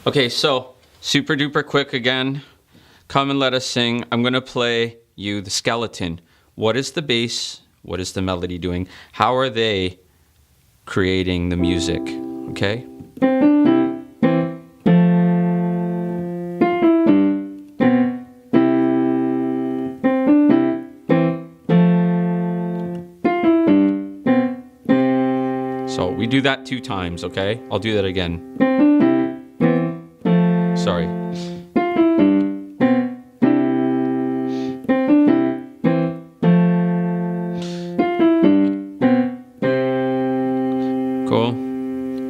Okay, so super duper quick again. Come and let us sing. I'm going to play you the skeleton. What is the bass? What is the melody doing? How are they creating the music? Okay? So we do that 2 times, okay? I'll do that again. Sorry. Cool.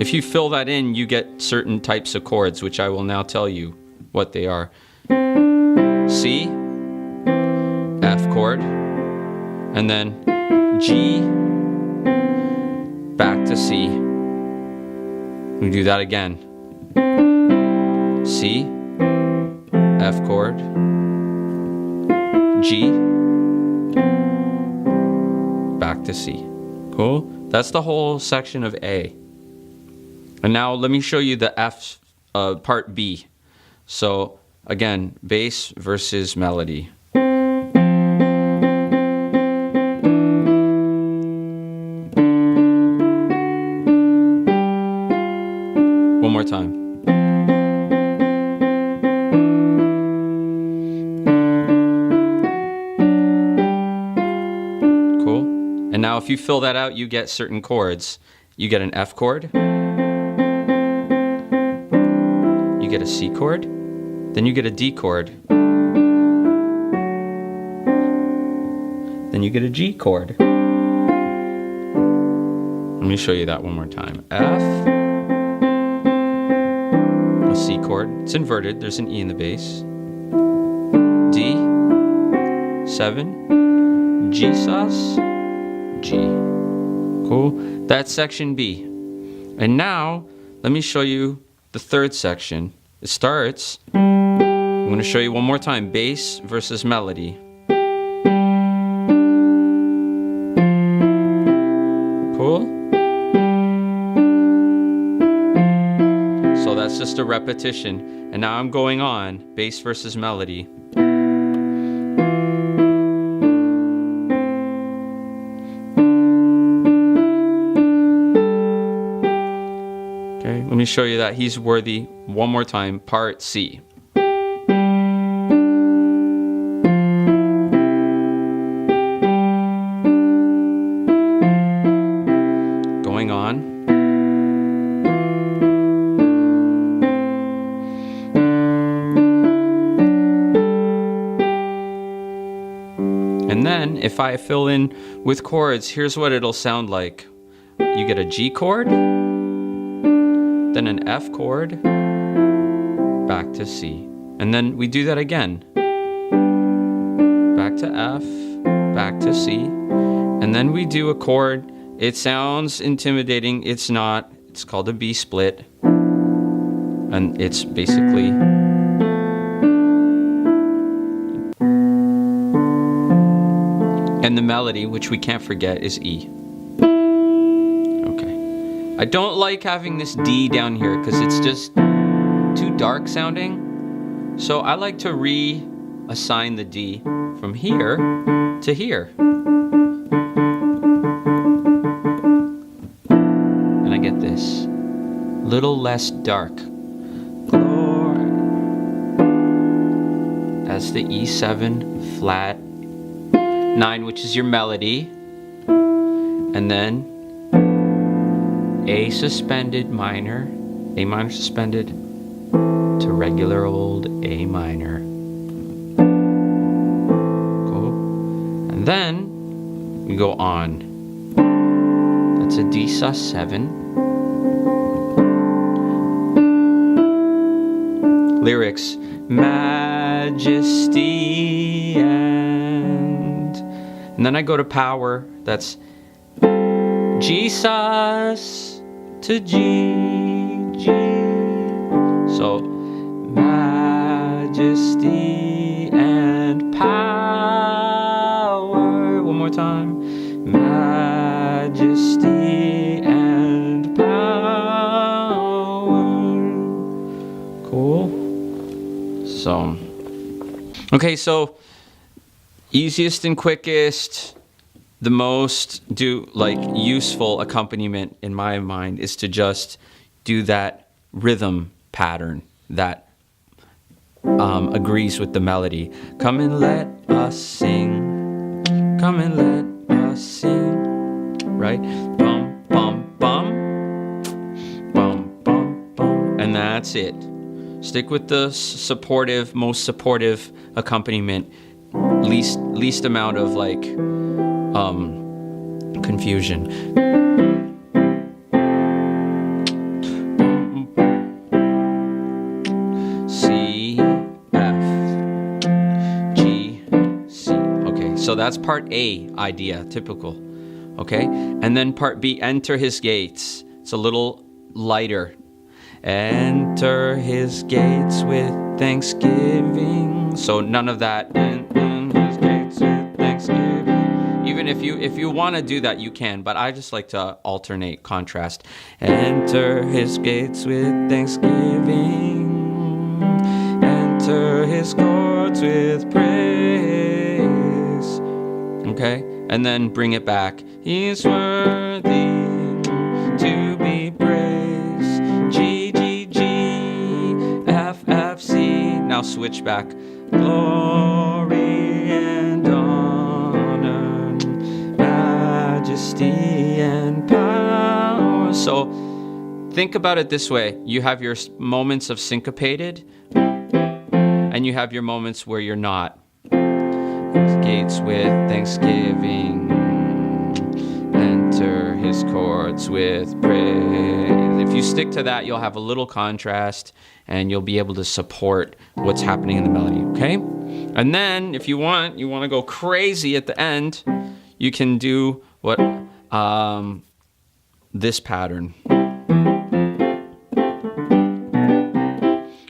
If you fill that in, you get certain types of chords, which I will now tell you what they are. C, F chord, and then G, back to C. We do that again. C, F chord, G, back to C. Cool? That's the whole section of A. And now let me show you the F part B. So again, bass versus melody. One more time. Cool. And now if you fill that out, you get certain chords. You get an F chord. You get a C chord. Then you get a D chord. Then you get a G chord. Let me show you that one more time. F, a C chord. It's inverted. There's an E in the bass. D, 7, G sus, G. Cool. That's section B. And now, let me show you the third section. It starts, I'm going to show you one more time, bass versus melody. Cool? So that's just a repetition. And now I'm going on, bass versus melody. Okay, let me show you that he's worthy one more time, part C. Going on. And then if I fill in with chords, here's what it'll sound like. You get a G chord, then an F chord, back to C. And then we do that again. Back to F, back to C. And then we do a chord. It sounds intimidating. It's not. It's called a B split. And it's basically... And the melody, which we can't forget, is E. I don't like having this D down here because it's just too dark sounding. So I like to reassign the D from here to here. And I get this. Little less dark. Glory. That's the E7 flat 9, which is your melody. And then A suspended minor, A minor suspended to regular old A minor. Cool. And then we go on. That's a D sus 7. Lyrics, majesty and then I go to power. That's Jesus to G, G. So, majesty and power. One more time. Majesty and power. Cool. So, okay, so easiest and quickest, the most useful accompaniment in my mind is to just do that rhythm pattern that agrees with the melody. Come and let us sing. Come and let us sing. Right? Bum, bum, bum. Bum, bum, bum. And that's it. Stick with the most supportive accompaniment. Least amount of confusion. C, F, G, C. Okay, so that's part A idea, typical. Okay, and then part B, enter his gates. It's a little lighter. Enter his gates with thanksgiving. So none of that. In his gates with thanksgiving. Even if you want to do that, you can. But I just like to alternate, contrast. Enter his gates with thanksgiving. Enter his courts with praise. Okay, and then bring it back. He's worthy to be praised. G, G, G, F, F, C. Now switch back. Glory and honor, majesty and power. So think about it this way. You have your moments of syncopated, and you have your moments where you're not. Gates with thanksgiving. Enter his courts with praise. If you stick to that, you'll have a little contrast and you'll be able to support what's happening in the melody, okay? And then if you want to go crazy at the end, you can do what this pattern.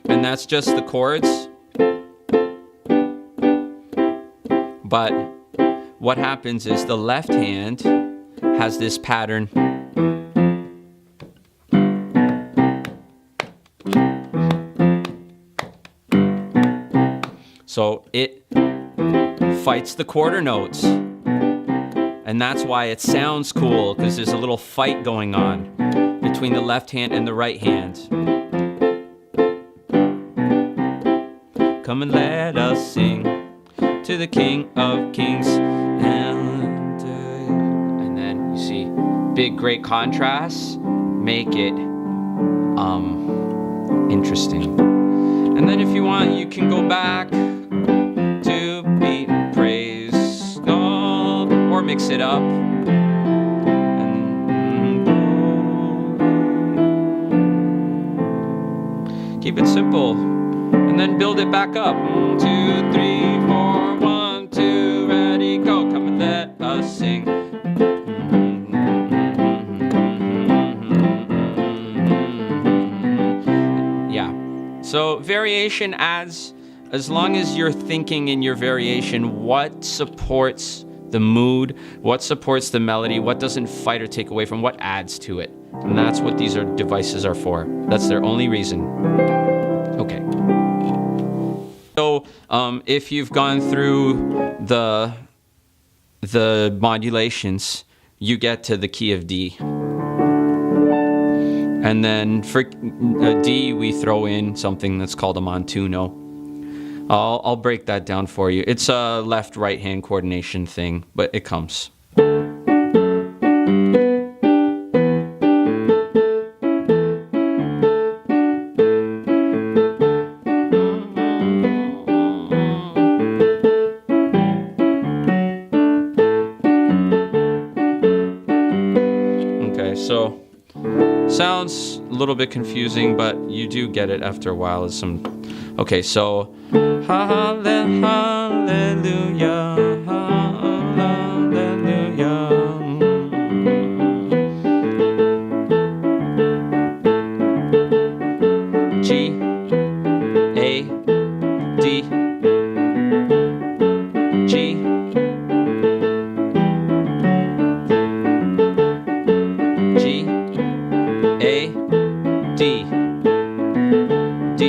And that's just the chords. But what happens is the left hand has this pattern. So it fights the quarter notes. And that's why it sounds cool, because there's a little fight going on between the left hand and the right hand. Come and let us sing to the King of Kings. And then you see big, great contrasts make it interesting. And then if you want, you can go back to beat, praise, or mix it up. And keep it simple. And then build it back up. 1, 2, 3, 4, 1, 2, ready, go. Come and let us sing. Yeah. So variation adds, as long as you're thinking in your variation, what supports the mood, what supports the melody, what doesn't fight or take away from, what adds to it. And that's what these devices are for. That's their only reason. Okay. So if you've gone through the modulations, you get to the key of D. And then for D, we throw in something that's called a montuno. I'll break that down for you. It's a left-right hand coordination thing, but it comes. So sounds a little bit confusing, but you do get it after a while. Okay, so hallelujah, hallelujah. G, A, D, G, G, A, D, D,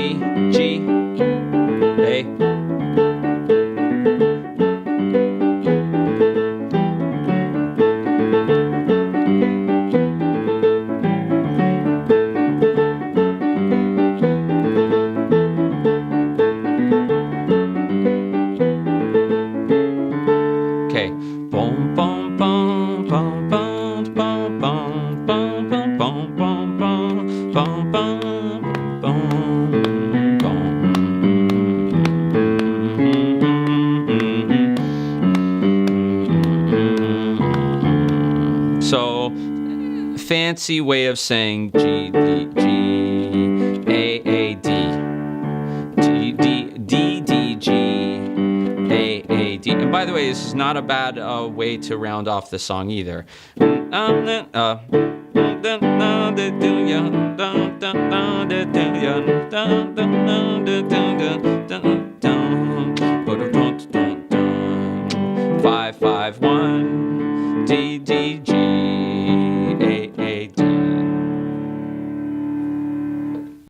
fancy way of saying G, D, G, A, A, D. G, D, D, D, G, A, A, D. And by the way, this is not a bad way to round off the song either. Five, five, one, D, D, G.